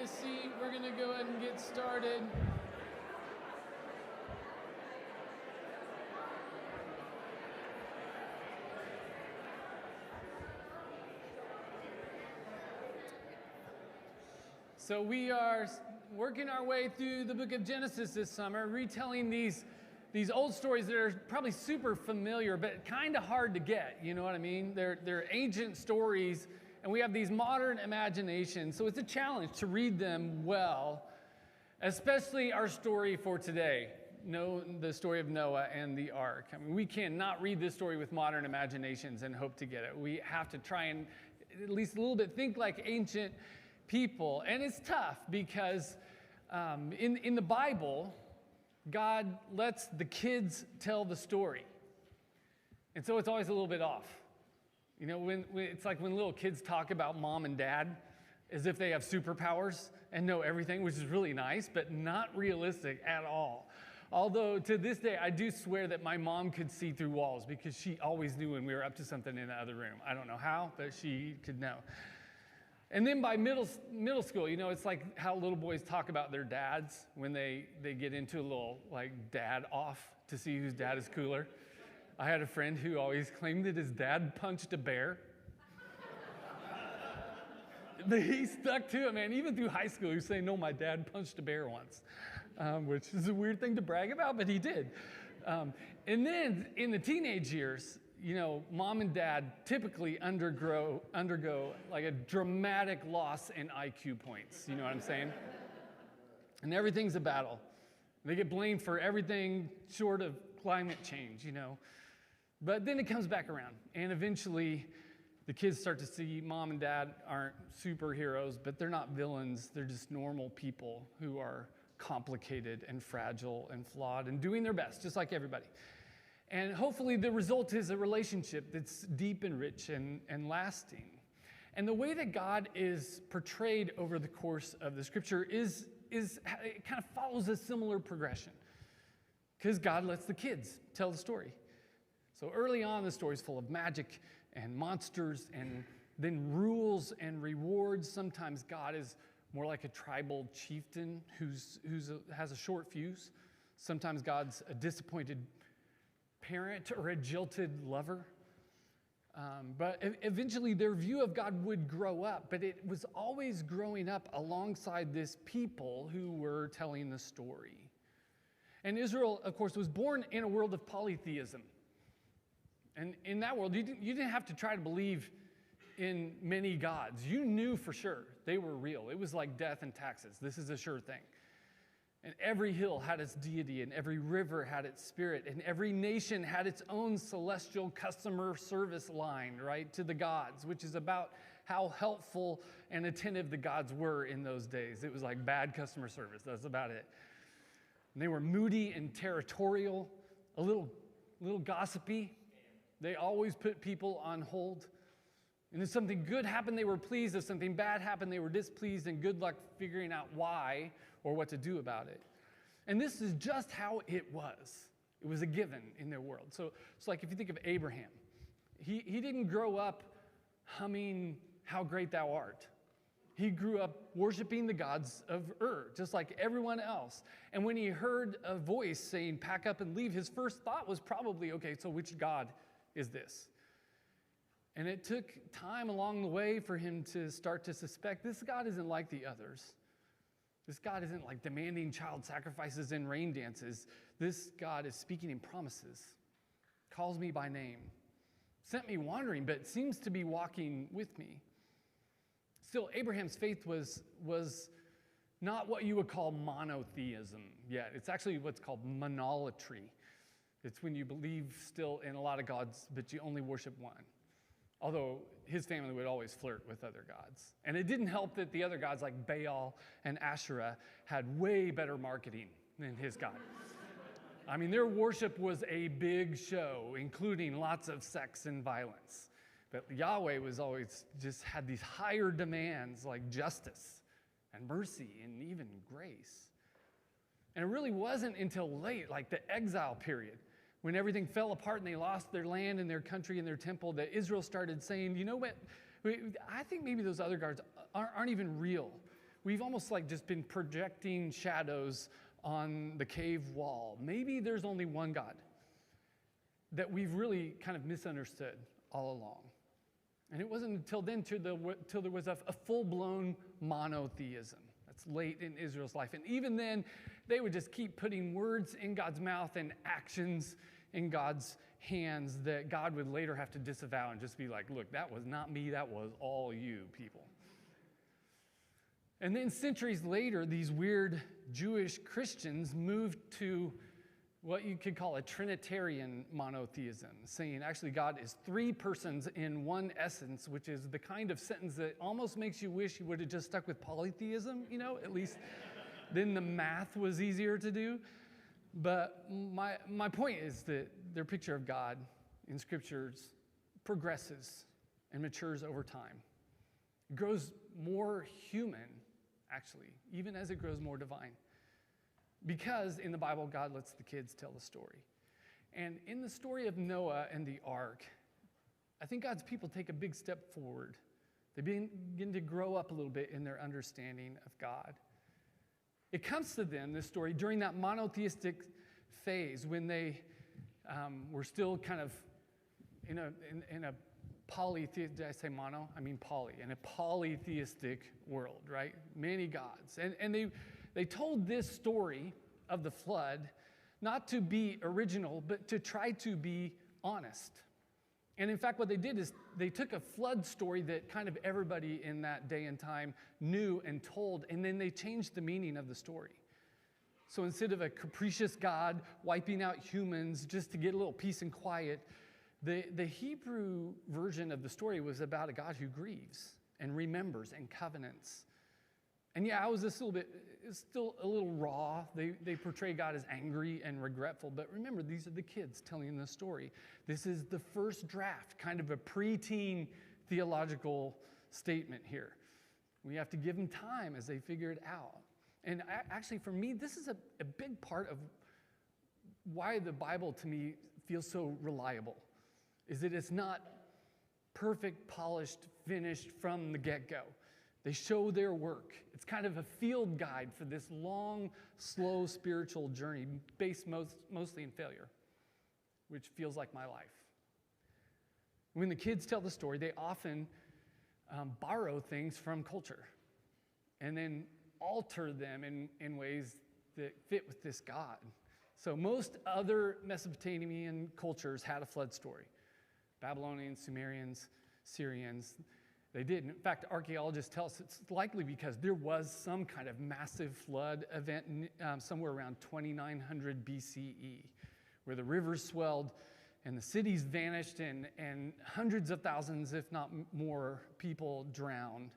a seat, we're going to go ahead and get started. So we are working our way through the book of Genesis this summer, retelling these old stories that are probably super familiar, but kind of hard to get, you know what I mean? They're ancient stories, and we have these modern imaginations, so it's a challenge to read them well, especially our story for today, the story of Noah and the ark. I mean, we cannot read this story with modern imaginations and hope to get it. We have to try and at least a little bit think like ancient people, and it's tough because in the Bible, God lets the kids tell the story, and so it's always a little bit off. You know, when it's like when little kids talk about mom and dad as if they have superpowers and know everything, which is really nice, but not realistic at all. Although to this day, I do swear that my mom could see through walls because she always knew when we were up to something in the other room. I don't know how, but she could know. And then by middle school, you know, it's like how little boys talk about their dads when they get into a little like dad off to see whose dad is cooler. I had a friend who always claimed that his dad punched a bear. But he stuck to it, man. Even through high school, he was saying, no, my dad punched a bear once, which is a weird thing to brag about, but he did. And then in the teenage years, you know, mom and dad typically undergo like a dramatic loss in IQ points. You know what I'm saying? And everything's a battle. They get blamed for everything short of climate change, you know. But then it comes back around, and eventually the kids start to see mom and dad aren't superheroes, but they're not villains. They're just normal people who are complicated and fragile and flawed and doing their best, just like everybody. And hopefully the result is a relationship that's deep and rich and lasting. And the way that God is portrayed over the course of the scripture is it kind of follows a similar progression, because God lets the kids tell the story. So early on, the story's full of magic and monsters and then rules and rewards. Sometimes God is more like a tribal chieftain who has a short fuse. Sometimes God's a disappointed parent or a jilted lover. But eventually their view of God would grow up, but it was always growing up alongside this people who were telling the story. And Israel, of course, was born in a world of polytheism. And in that world, you didn't have to try to believe in many gods. You knew for sure they were real. It was like death and taxes. This is a sure thing. And every hill had its deity, and every river had its spirit, and every nation had its own celestial customer service line, right, to the gods, which is about how helpful and attentive the gods were in those days. It was like bad customer service. That's about it. And they were moody and territorial, a little gossipy. They always put people on hold. And if something good happened, they were pleased. If something bad happened, they were displeased, and good luck figuring out why or what to do about it. And this is just how it was. It was a given in their world. So it's like if you think of Abraham, he didn't grow up humming "How Great Thou Art." He grew up worshiping the gods of Ur, just like everyone else. And when he heard a voice saying, "Pack up and leave," his first thought was probably, okay, so which God is this? And it took time along the way for him to start to suspect this God isn't like the others. This God isn't like demanding child sacrifices and rain dances. This God is speaking in promises, calls me by name, sent me wandering, but seems to be walking with me. Still, Abraham's faith was not what you would call monotheism yet. It's actually what's called monolatry. It's when you believe still in a lot of gods, but you only worship one. Although his family would always flirt with other gods. And it didn't help that the other gods like Baal and Asherah had way better marketing than his God. I mean, their worship was a big show, including lots of sex and violence. But Yahweh was always just had these higher demands like justice and mercy and even grace. And it really wasn't until late, like the exile period, when everything fell apart and they lost their land and their country and their temple, that Israel started saying, you know what, I think maybe those other gods aren't even real. we've almost like just been projecting shadows on the cave wall. Maybe there's only one God that we've really kind of misunderstood all along. And it wasn't until then till there was a full-blown monotheism. That's late in Israel's life. And even then, they would just keep putting words in God's mouth and actions in God's hands that God would later have to disavow and just be like, look, that was not me, that was all you people. And then centuries later, these weird Jewish Christians moved to what you could call a Trinitarian monotheism, saying actually God is three persons in one essence, which is the kind of sentence that almost makes you wish you would have just stuck with polytheism, at least then the math was easier to do. But my point is that their picture of God in scriptures progresses and matures over time. It grows more human, actually, even as it grows more divine. Because in the Bible, God lets the kids tell the story. And in the story of Noah and the ark, I think God's people take a big step forward. They begin to grow up a little bit in their understanding of God. It comes to them, this story, during that monotheistic phase when they were still kind of in a polytheistic, did I say mono? I mean poly, in a polytheistic world, right? Many gods. And they told this story of the flood not to be original, but to try to be honest. And in fact, what they did is they took a flood story that kind of everybody in that day and time knew and told, and then they changed the meaning of the story. So instead of a capricious God wiping out humans just to get a little peace and quiet, the Hebrew version of the story was about a God who grieves and remembers and covenants. And yeah, it's still a little raw. They portray God as angry and regretful. But remember, these are the kids telling the story. This is the first draft, kind of a preteen theological statement here. We have to give them time as they figure it out. And actually, for me, this is a big part of why the Bible, to me, feels so reliable, is that it's not perfect, polished, finished from the get-go. They show their work. It's kind of a field guide for this long, slow spiritual journey based mostly in failure, which feels like my life. When the kids tell the story, they often borrow things from culture and then alter them in ways that fit with this God. So most other Mesopotamian cultures had a flood story. Babylonians, Sumerians, Syrians, they did. In fact, archaeologists tell us it's likely because there was some kind of massive flood event somewhere around 2900 BCE, where the rivers swelled and the cities vanished and hundreds of thousands, if not more, people drowned.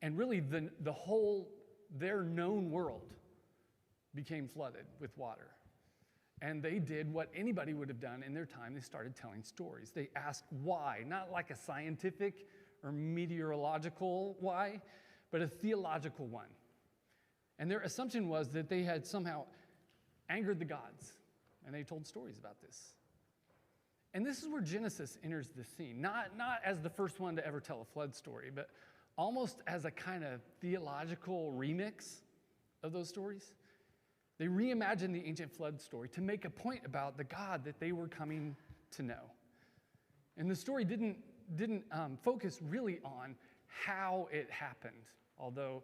And really their known world became flooded with water. And they did what anybody would have done in their time. They started telling stories. They asked why, not like a scientific or meteorological why, but a theological one. And their assumption was that they had somehow angered the gods, and they told stories about this. And this is where Genesis enters the scene, not as the first one to ever tell a flood story, but almost as a kind of theological remix of those stories. They reimagined the ancient flood story to make a point about the God that they were coming to know. And the story didn't focus really on how it happened, although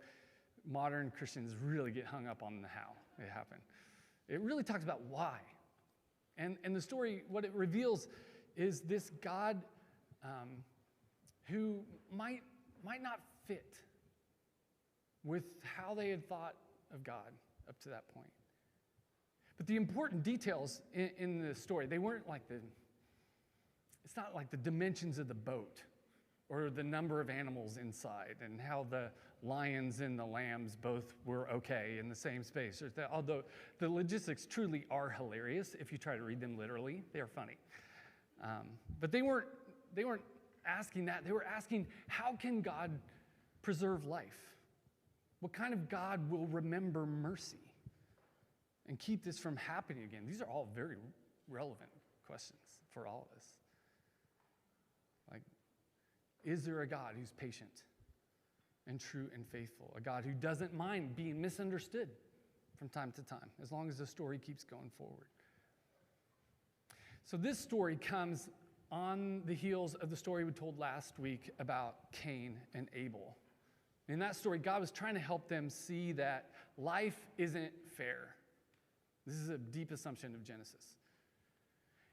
modern Christians really get hung up on the how it happened. It really talks about why. And the story, what it reveals is this God who might not fit with how they had thought of God up to that point. But the important details in the story, they weren't like it's not like the dimensions of the boat or the number of animals inside and how the lions and the lambs both were okay in the same space. Although the logistics truly are hilarious if you try to read them literally. They are funny. But they weren't asking that. They were asking, how can God preserve life? What kind of God will remember mercy and keep this from happening again? These are all very relevant questions for all of us. Like, is there a God who's patient and true and faithful, a God who doesn't mind being misunderstood from time to time, as long as the story keeps going forward. So this story comes on the heels of the story we told last week about Cain and Abel. In that story, God was trying to help them see that life isn't fair. This is a deep assumption of Genesis.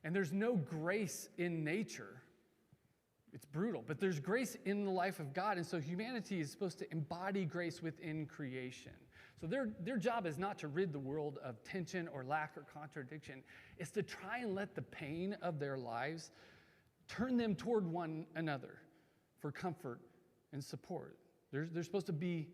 And there's no grace in nature. It's brutal, but there's grace in the life of God, and so humanity is supposed to embody grace within creation. So their job is not to rid the world of tension or lack or contradiction. It's to try and let the pain of their lives turn them toward one another for comfort and support. They're supposed to be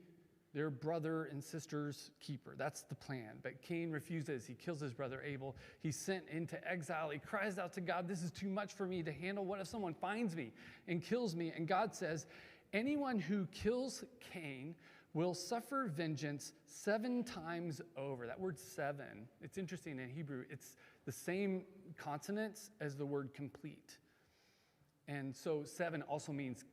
their brother and sister's keeper. That's the plan. But Cain refuses. He kills his brother Abel. He's sent into exile. He cries out to God, "This is too much for me to handle. What if someone finds me and kills me?" And God says, "Anyone who kills Cain will suffer vengeance 7 times over." That word 7, it's interesting in Hebrew. It's the same consonants as the word complete. And so 7 also means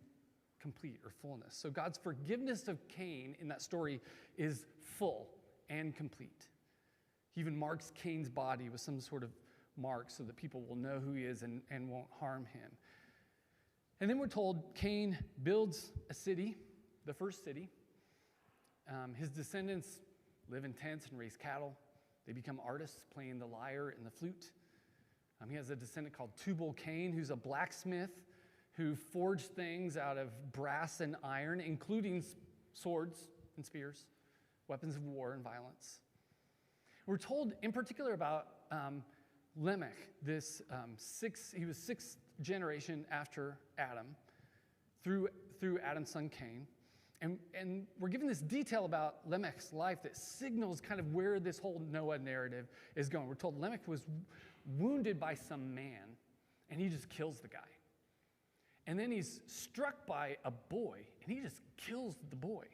complete or fullness. So God's forgiveness of Cain in that story is full and complete. He even marks Cain's body with some sort of mark so that people will know who he is and won't harm him. And then we're told Cain builds a city, the first city. His descendants live in tents and raise cattle. They become artists playing the lyre and the flute. He has a descendant called Tubal-Cain, who's a blacksmith who forged things out of brass and iron, including swords and spears, weapons of war and violence. We're told in particular about Lamech, he was 6th generation after Adam, through Adam's son Cain. And we're given this detail about Lamech's life that signals kind of where this whole Noah narrative is going. We're told Lamech was wounded by some man, and he just kills the guy. And then he's struck by a boy, and he just kills the boy.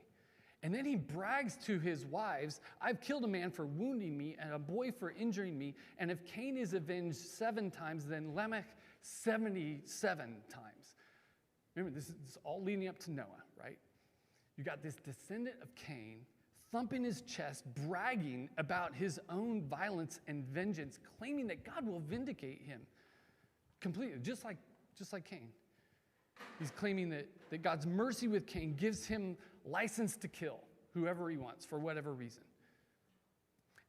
And then he brags to his wives, "I've killed a man for wounding me and a boy for injuring me. And if Cain is avenged 7 times, then Lamech 77 times." Remember, this is all leading up to Noah, right? You got this descendant of Cain thumping his chest, bragging about his own violence and vengeance, claiming that God will vindicate him completely, just like Cain. He's claiming that God's mercy with Cain gives him license to kill whoever he wants for whatever reason.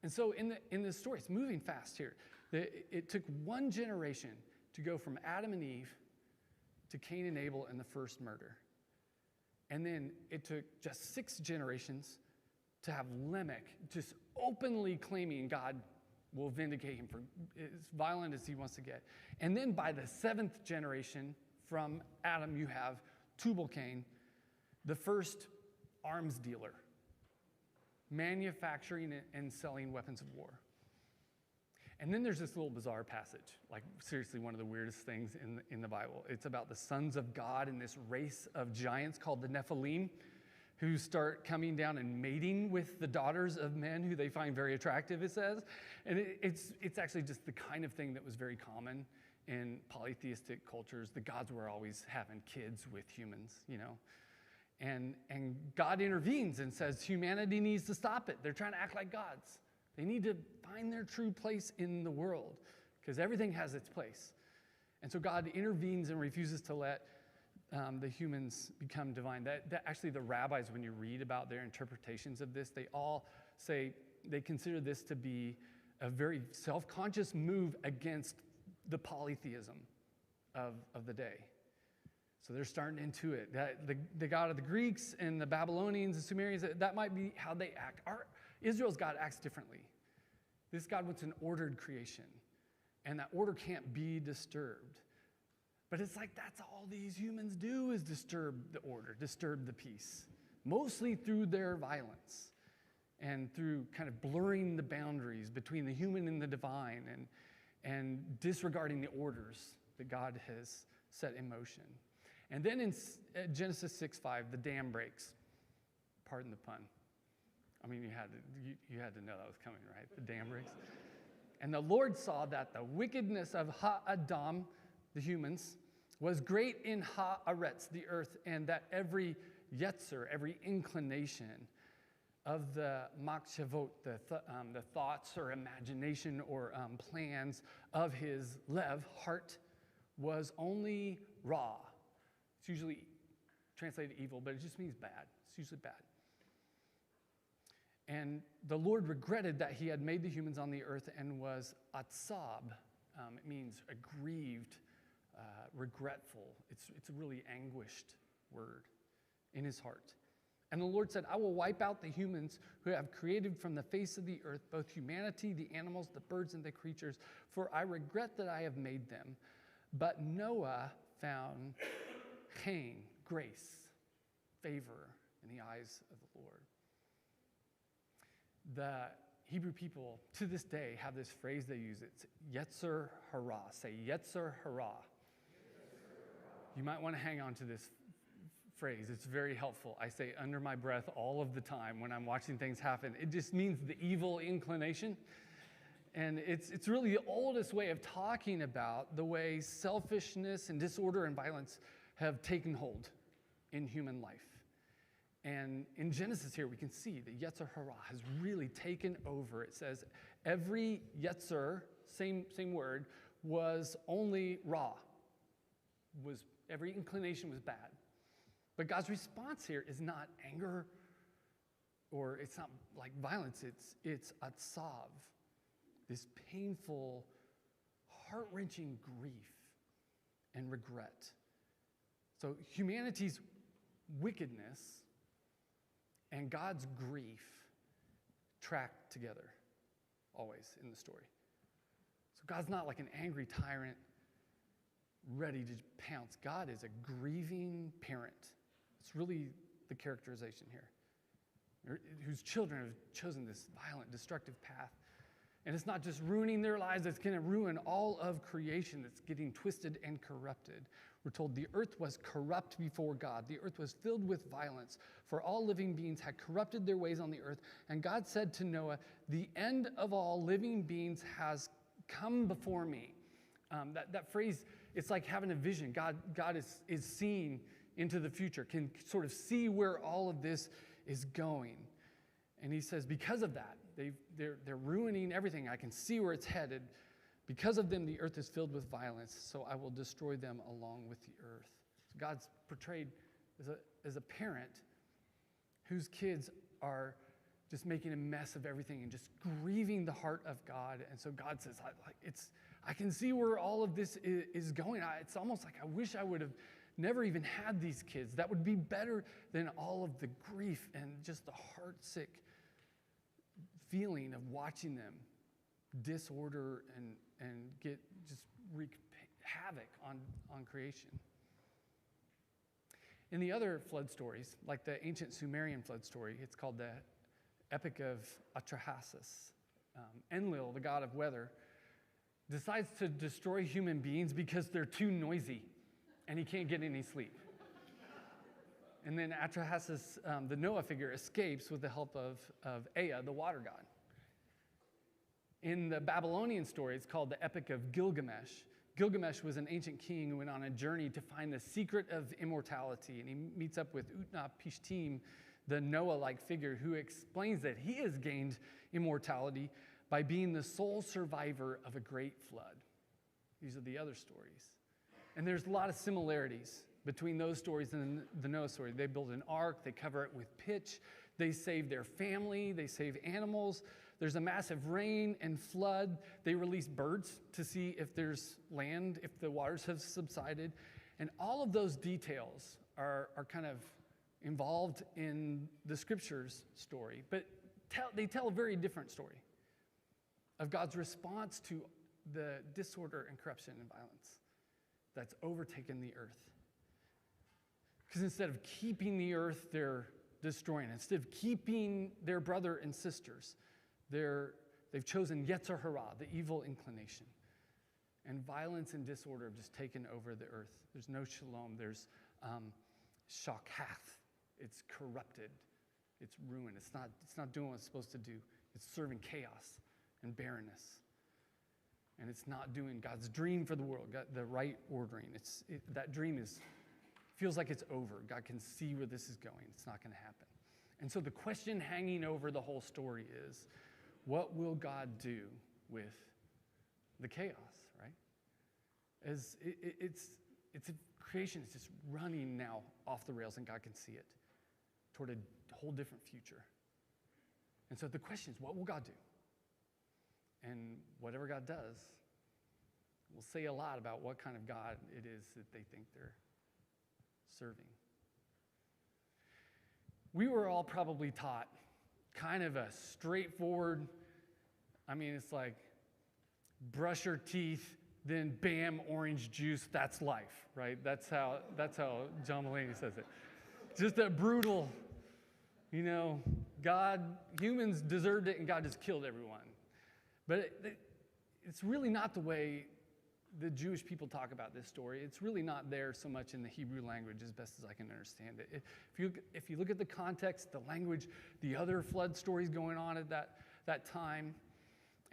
And so in this story, it's moving fast here. It took 1 generation to go from Adam and Eve to Cain and Abel and the first murder. And then it took just 6 generations to have Lamech just openly claiming God will vindicate him for as violent as he wants to get. And then by the 7th generation from Adam, you have Tubal-Cain, the first arms dealer, manufacturing and selling weapons of war. And then there's this little bizarre passage, like seriously one of the weirdest things in the Bible. It's about the sons of God and this race of giants called the Nephilim, who start coming down and mating with the daughters of men who they find very attractive, it says. And it's actually just the kind of thing that was very common in polytheistic cultures. The gods were always having kids with humans, you know. And God intervenes and says humanity needs to stop it. They're trying to act like gods. They need to find their true place in the world because everything has its place. And so God intervenes and refuses to let the humans become divine. That actually the rabbis, when you read about their interpretations of this, they all say they consider this to be a very self-conscious move against the polytheism of the day. So they're starting into it. The God of the Greeks and the Babylonians and Sumerians, that might be how they act. Israel's God acts differently. This God wants an ordered creation, and that order can't be disturbed. But it's like that's all these humans do is disturb the order, disturb the peace, mostly through their violence and through kind of blurring the boundaries between the human and the divine and disregarding the orders that God has set in motion. And then in Genesis 6:5, the dam breaks. Pardon the pun. I mean, you had to know that was coming, right? The dam breaks. And the Lord saw that the wickedness of Ha-Adam, the humans, was great in Ha-Aretz, the earth, and that every yetzer, every inclination of the machshavot, the thoughts or imagination or plans of his lev, heart, was only ra. It's usually translated evil, but it just means bad. It's usually bad. And the Lord regretted that he had made the humans on the earth and was atzab. It means aggrieved, regretful. It's a really anguished word in his heart. And the Lord said, I will wipe out the humans who have created from the face of the earth, both humanity, the animals, the birds, and the creatures, for I regret that I have made them. But Noah found chen, grace, favor in the eyes of the Lord. The Hebrew people to this day have this phrase they use. It's yetzer hara. Say yetzer hara. You might want to hang on to this phrase. It's very helpful. I say under my breath all of the time when I'm watching things happen. It just means the evil inclination. And it's really the oldest way of talking about the way selfishness and disorder and violence have taken hold in human life. And in Genesis here, we can see that Yetzer Hara has really taken over. It says every Yetzer, same word, was only Ra. Every inclination was bad. But God's response here is not anger, or it's not like violence. It's atzav, this painful, heart-wrenching grief and regret. So humanity's wickedness and God's grief track together always in the story. So God's not like an angry tyrant ready to pounce. God is a grieving parent. It's really the characterization here, whose children have chosen this violent, destructive path. And it's not just ruining their lives, it's going to ruin all of creation that's getting twisted and corrupted. We're told the earth was corrupt before God. The earth was filled with violence, for all living beings had corrupted their ways on the earth. And God said to Noah, the end of all living beings has come before me. That phrase, it's like having a vision. God is seeing into the future, can sort of see where all of this is going. And he says, because of that, they're ruining everything. I can see where it's headed. Because of them, the earth is filled with violence, so I will destroy them along with the earth. So God's portrayed as a parent whose kids are just making a mess of everything and just grieving the heart of God. And so God says, I can see where all of this is going. It's almost like I wish I would have never even had these kids. That would be better than all of the grief and just the heartsick feeling of watching them disorder and wreak havoc on creation. In the other flood stories, like the ancient Sumerian flood story, it's called the Epic of Atrahasis. Enlil, the god of weather, decides to destroy human beings because they're too noisy and he can't get any sleep. And then Atrahasis, the Noah figure, escapes with the help of Ea, the water god. In the Babylonian story, it's called the Epic of Gilgamesh. Gilgamesh was an ancient king who went on a journey to find the secret of immortality, and he meets up with Utnapishtim, the Noah-like figure, who explains that he has gained immortality by being the sole survivor of a great flood. These are the other stories. And there's a lot of similarities between those stories and the Noah story. They build an ark, they cover it with pitch, they save their family, they save animals. There's a massive rain and flood. They release birds to see if there's land, if the waters have subsided. And all of those details are kind of involved in the scriptures story. But they tell a very different story of God's response to the disorder and corruption and violence that's overtaken the earth. Because instead of keeping the earth, they're destroying it. Instead of keeping their brother and sisters, they've chosen Yetzer Hara, the evil inclination. And violence and disorder have just taken over the earth. There's no shalom. There's shakath. It's corrupted. It's ruined. It's not doing what it's supposed to do. It's serving chaos and barrenness. And it's not doing God's dream for the world, the right ordering. That dream is feels like it's over. God can see where this is going. It's not going to happen. And so the question hanging over the whole story is, what will God do with the chaos, right? As it's a creation is just running now off the rails, and God can see it toward a whole different future. And so the question is, what will God do? And whatever God does will say a lot about what kind of God it is that they think they're serving. We were all probably taught kind of a straightforward, it's like brush your teeth, then bam, orange juice, that's life, right? That's how John Mulaney says it. Just a brutal, humans deserved it and God just killed everyone. But it's really not the way the Jewish people talk about this story. It's really not there so much in the Hebrew language as best as I can understand it. If you look at the context, the language, the other flood stories going on at that time,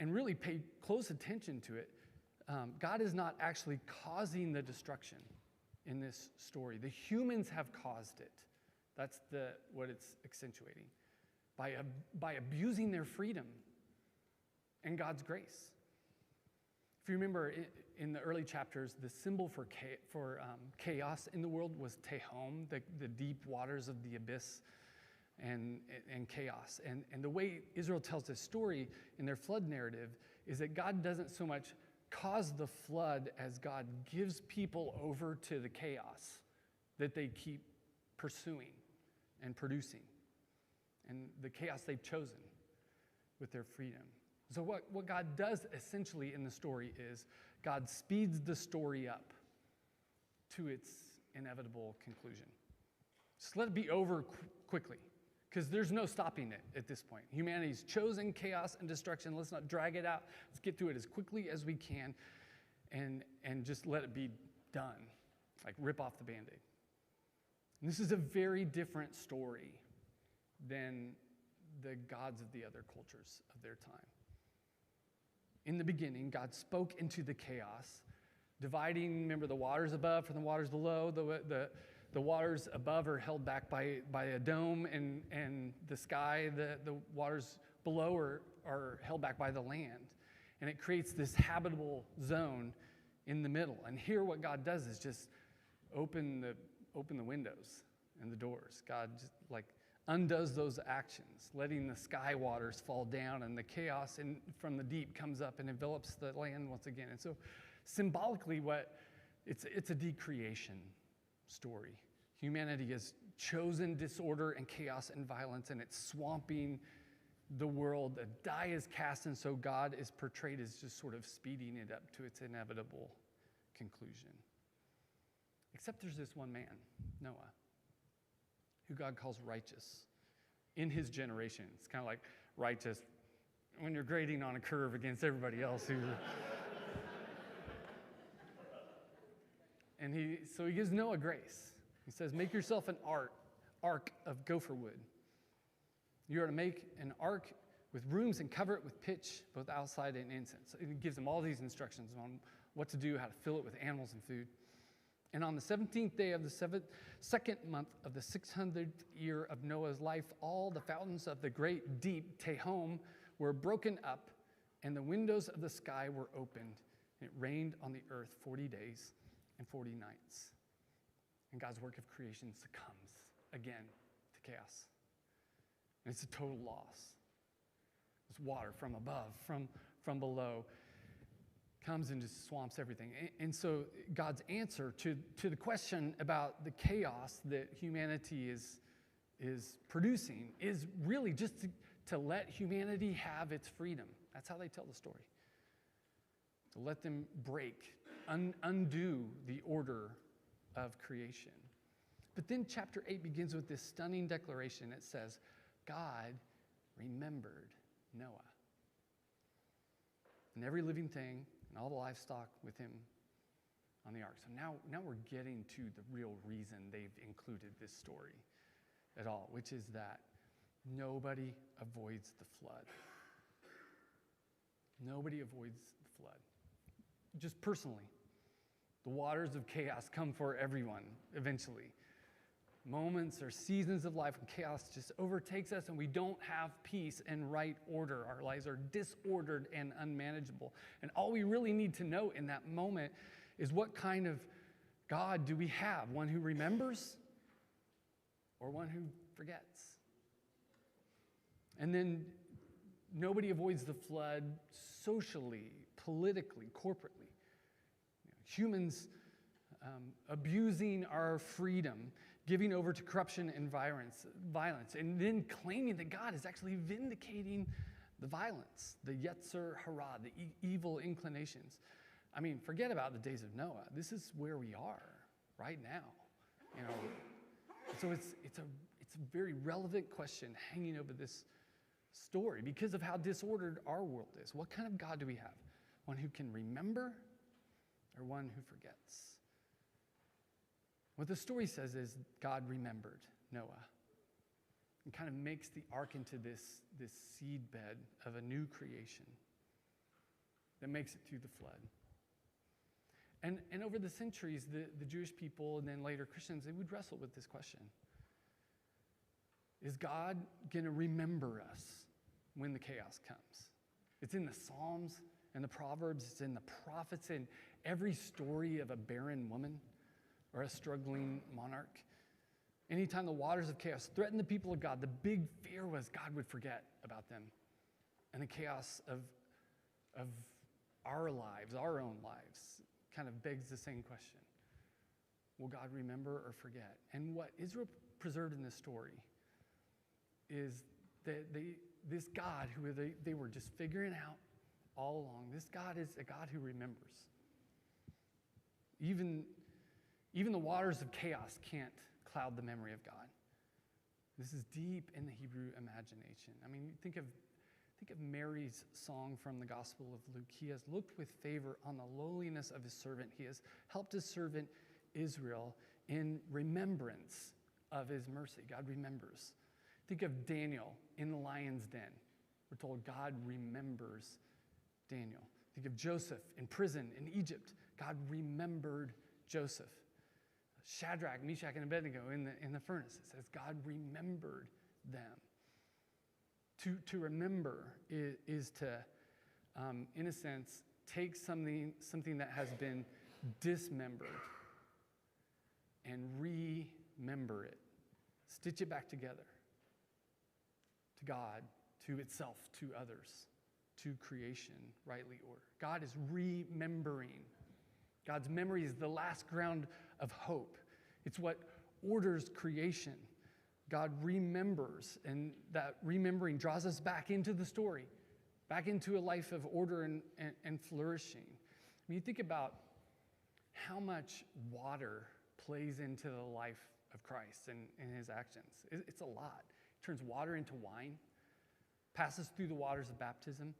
and really pay close attention to it, God is not actually causing the destruction in this story. The humans have caused it. That's what it's accentuating. By abusing their freedom and God's grace. If you remember in the early chapters, the symbol for chaos in the world was Tehom, the deep waters of the abyss, and chaos. And the way Israel tells this story in their flood narrative is that God doesn't so much cause the flood as God gives people over to the chaos that they keep pursuing and producing, and the chaos they've chosen with their freedom. So what God does essentially in the story is God speeds the story up to its inevitable conclusion. Just let it be over quickly, because there's no stopping it at this point. Humanity's chosen chaos and destruction. Let's not drag it out. Let's get through it as quickly as we can and just let it be done. Like rip off the Band-Aid. And this is a very different story than the gods of the other cultures of their time. In the beginning, God spoke into the chaos, dividing, remember, the waters above from the waters below. The waters above are held back by a dome, and the sky, the waters below are held back by the land. And it creates this habitable zone in the middle. And here what God does is just open the windows and the doors. God just undoes those actions, letting the sky waters fall down, and the chaos from the deep comes up and envelops the land once again. And so symbolically, it's a decreation story. Humanity has chosen disorder and chaos and violence, and it's swamping the world. A die is cast, and so God is portrayed as just sort of speeding it up to its inevitable conclusion. Except there's this one man, Noah, who God calls righteous in his generation. It's kind of like righteous when you're grading on a curve against everybody else who... And he gives Noah grace. He says, make yourself an ark of gopher wood. You are to make an ark with rooms and cover it with pitch, both outside and inside. So he gives them all these instructions on what to do, how to fill it with animals and food. And on the 17th day of the second month of the 600th year of Noah's life, all the fountains of the great deep, Tehom, were broken up, and the windows of the sky were opened. And it rained on the earth 40 days and 40 nights. And God's work of creation succumbs again to chaos. And it's a total loss. This water from above, from below, comes and just swamps everything. And so God's answer to the question about the chaos that humanity is producing is really just to let humanity have its freedom. That's how they tell the story. To let them break, undo the order of creation. But then chapter 8 begins with this stunning declaration. It says, God remembered Noah and every living thing and all the livestock with him on the ark. So now we're getting to the real reason they've included this story at all, which is that nobody avoids the flood. Nobody avoids the flood. Just personally, The waters of chaos come for everyone eventually. Moments or seasons of life when chaos just overtakes us and we don't have peace and right order. Our lives are disordered and unmanageable. And all we really need to know in that moment is what kind of God do we have? One who remembers or one who forgets? And then nobody avoids the flood socially, politically, corporately. Humans abusing our freedom, giving over to corruption and violence, and then claiming that God is actually vindicating the violence, the Yetzer Hara, the evil inclinations. I mean, forget about the days of Noah. This is where we are right now. So it's a very relevant question hanging over this story because of how disordered our world is. What kind of God do we have? One who can remember or one who forgets? What the story says is God remembered Noah and kind of makes the ark into this seedbed of a new creation that makes it through the flood. And over the centuries, the Jewish people and then later Christians, they would wrestle with this question. Is God going to remember us when the chaos comes? It's in the Psalms and the Proverbs. It's in the prophets, in every story of a barren woman or a struggling monarch. Anytime the waters of chaos threatened the people of God, the big fear was God would forget about them. And the chaos of our lives, our own lives, kind of begs the same question. Will God remember or forget? And what Israel preserved in this story is that this God who they were just figuring out all along, this God is a God who remembers. Even the waters of chaos can't cloud the memory of God. This is deep in the Hebrew imagination. I mean, think of Mary's song from the Gospel of Luke. He has looked with favor on the lowliness of his servant. He has helped his servant Israel in remembrance of his mercy. God remembers. Think of Daniel in the lion's den. We're told God remembers Daniel. Think of Joseph in prison in Egypt. God remembered Joseph. Shadrach, Meshach, and Abednego in the furnace. It says God remembered them. To remember is to, in a sense, take something that has been dismembered and remember it. Stitch it back together to God, to itself, to others, to creation, rightly ordered. God is remembering. God's memory is the last ground of hope. It's what orders creation. God remembers, and that remembering draws us back into the story, back into a life of order and flourishing. I mean, you think about how much water plays into the life of Christ and his actions. It's a lot. He turns water into wine, passes through the waters of baptism,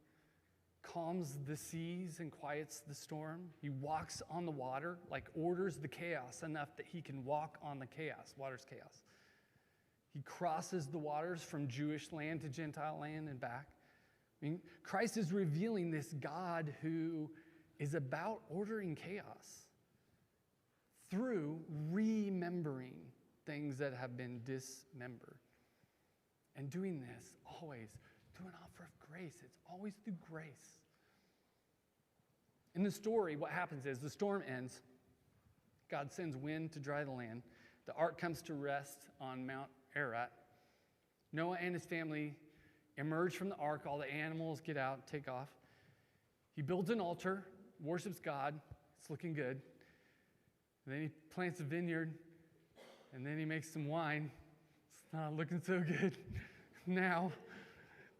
calms the seas and quiets the storm. He walks on the water, like orders the chaos enough that he can walk on the chaos, water's chaos. He crosses the waters from Jewish land to Gentile land and back. I mean, Christ is revealing this God who is about ordering chaos through remembering things that have been dismembered. And doing this always through an offer of grace. It's always through grace. In the story, what happens is the storm ends. God sends wind to dry the land. The ark comes to rest on Mount Ararat. Noah and his family emerge from the ark. All the animals get out, take off. He builds an altar, worships God. It's looking good. And then he plants a vineyard. And then he makes some wine. It's not looking so good now.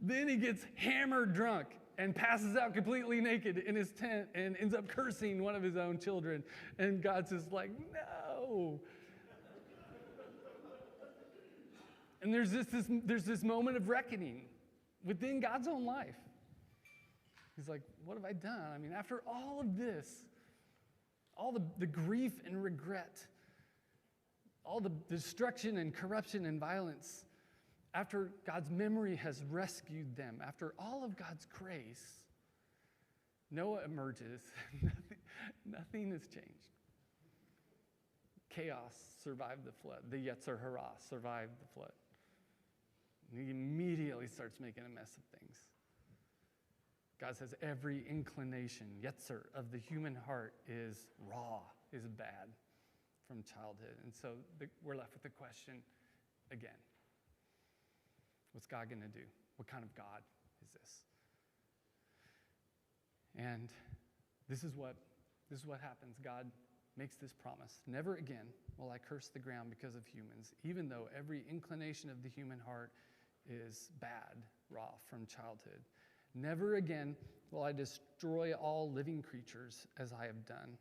Then he gets hammered drunk and passes out completely naked in his tent and ends up cursing one of his own children. And God's just like, no. And there's this moment of reckoning within God's own life. He's like, what have I done? I mean, after all of this, all the grief and regret, all the destruction and corruption and violence, after God's memory has rescued them, after all of God's grace, Noah emerges. Nothing has changed. chaos survived the flood. The Yetzer Hara survived the flood. And he immediately starts making a mess of things. God says every inclination, Yetzer, of the human heart is raw, is bad from childhood. And so we're left with the question again. What's God going to do? What kind of God is this? And this is what happens. God makes this promise. Never again will I curse the ground because of humans, even though every inclination of the human heart is bad, raw from childhood. Never again will I destroy all living creatures as I have done.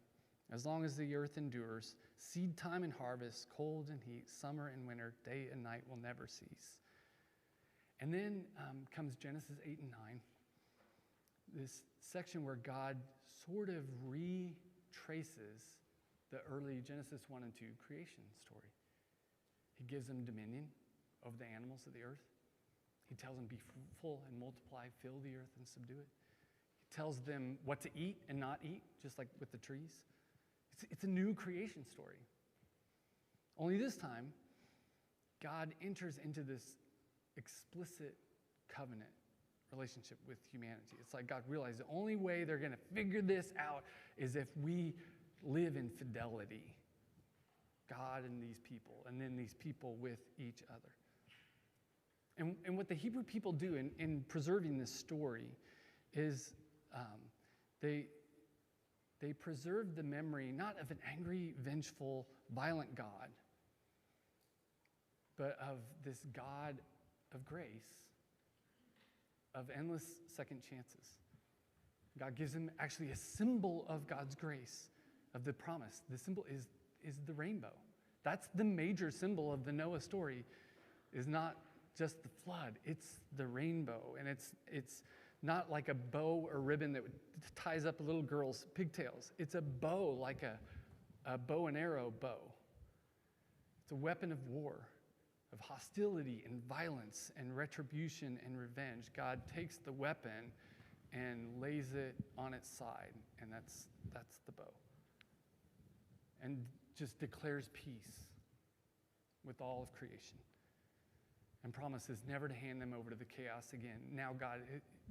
As long as the earth endures, seed time and harvest, cold and heat, summer and winter, day and night will never cease. And then comes Genesis 8 and 9, this section where God sort of retraces the early Genesis 1 and 2 creation story. He gives them dominion over the animals of the earth. He tells them, be fruitful and multiply, fill the earth and subdue it. He tells them what to eat and not eat, just like with the trees. It's a new creation story. Only this time, God enters into this explicit covenant relationship with humanity. It's like God realized the only way they're going to figure this out is if we live in fidelity. God and these people, and then these people with each other. And what the Hebrew people do in preserving this story is they preserve the memory not of an angry, vengeful, violent God, but of this God of grace, of endless second chances. God gives them actually a symbol of God's grace, of the promise. The symbol is the rainbow. That's the major symbol of the Noah story, is not just the flood, it's the rainbow. And it's not like a bow or ribbon that ties up a little girl's pigtails. It's a bow, like a bow and arrow bow. It's a weapon of war, of hostility and violence and retribution and revenge. God takes the weapon and lays it on its side, and that's the bow. And just declares peace with all of creation. And promises never to hand them over to the chaos again. Now God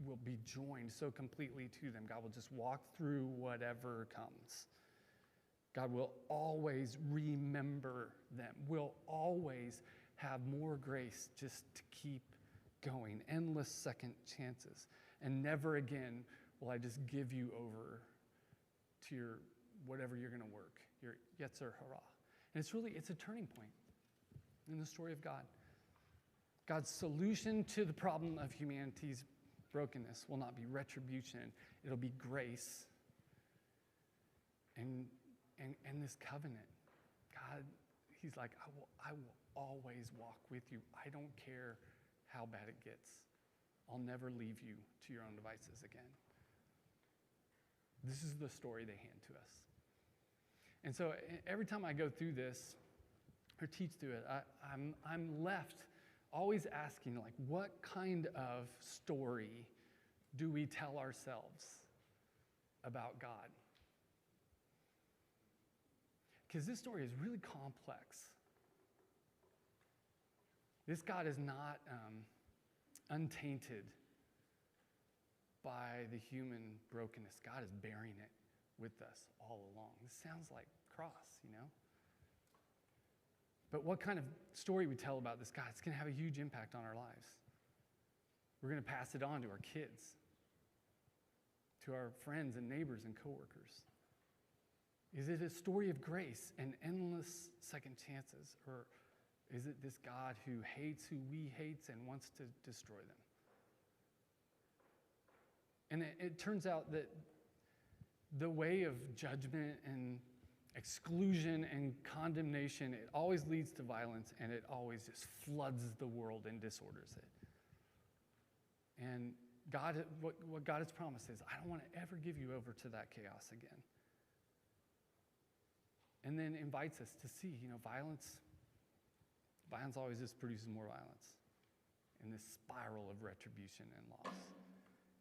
will be joined so completely to them. God will just walk through whatever comes. God will always remember them, will always have more grace just to keep going. Endless second chances. And never again will I just give you over to your whatever you're going to work, your Yetzer Hara. And it's a turning point in the story of God. God's solution to the problem of humanity's brokenness will not be retribution. It'll be grace and this covenant. God, he's like, I will always walk with you. I don't care how bad it gets. I'll never leave you to your own devices again. This is the story they hand to us. And so every time I go through this or teach through it, I'm left always asking, like, what kind of story do we tell ourselves about God? Because this story is really complex. This God is not untainted by the human brokenness. God is bearing it with us all along. This sounds like cross, you know? But what kind of story we tell about this God, it's going to have a huge impact on our lives. We're going to pass it on to our kids, to our friends and neighbors and coworkers. Is it a story of grace and endless second chances? Or is it this God who hates who we hate and wants to destroy them? And it turns out that the way of judgment and exclusion and condemnation, it always leads to violence, and it always just floods the world and disorders it. And God, what God has promised is, I don't want to ever give you over to that chaos again. And then invites us to see, violence always just produces more violence in this spiral of retribution and loss.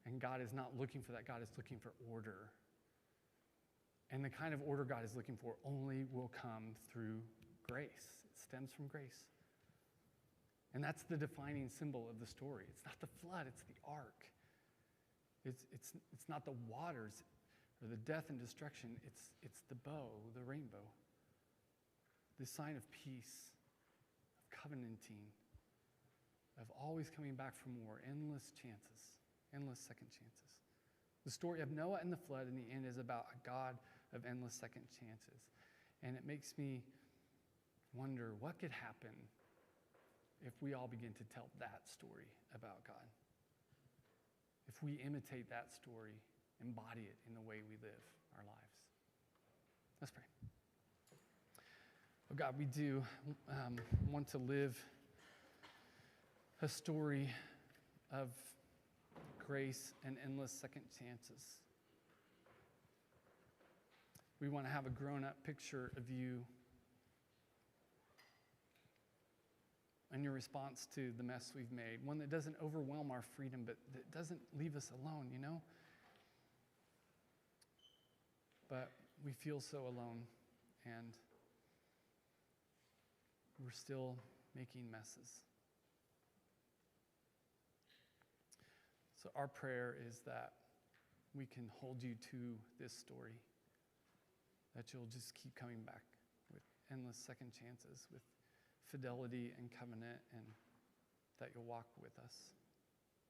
And God is not looking for that. God is looking for order. And the kind of order God is looking for only will come through grace. It stems from grace. And that's the defining symbol of the story. It's not the flood, it's the ark. It's not the waters or the death and destruction, it's the bow, the rainbow. The sign of peace, of covenanting, of always coming back for more, endless chances, endless second chances. The story of Noah and the flood in the end is about a God of endless second chances. And it makes me wonder what could happen if we all begin to tell that story about God. If we imitate that story, embody it in the way we live our lives. Let's pray. Oh God, we do want to live a story of grace and endless second chances. We want to have a grown-up picture of you and your response to the mess we've made, one that doesn't overwhelm our freedom, but that doesn't leave us alone, you know? But we feel so alone, and we're still making messes. So our prayer is that we can hold you to this story, that you'll just keep coming back with endless second chances, with fidelity and covenant, and that you'll walk with us,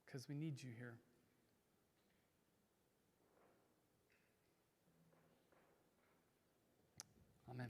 because we need you here. Amen.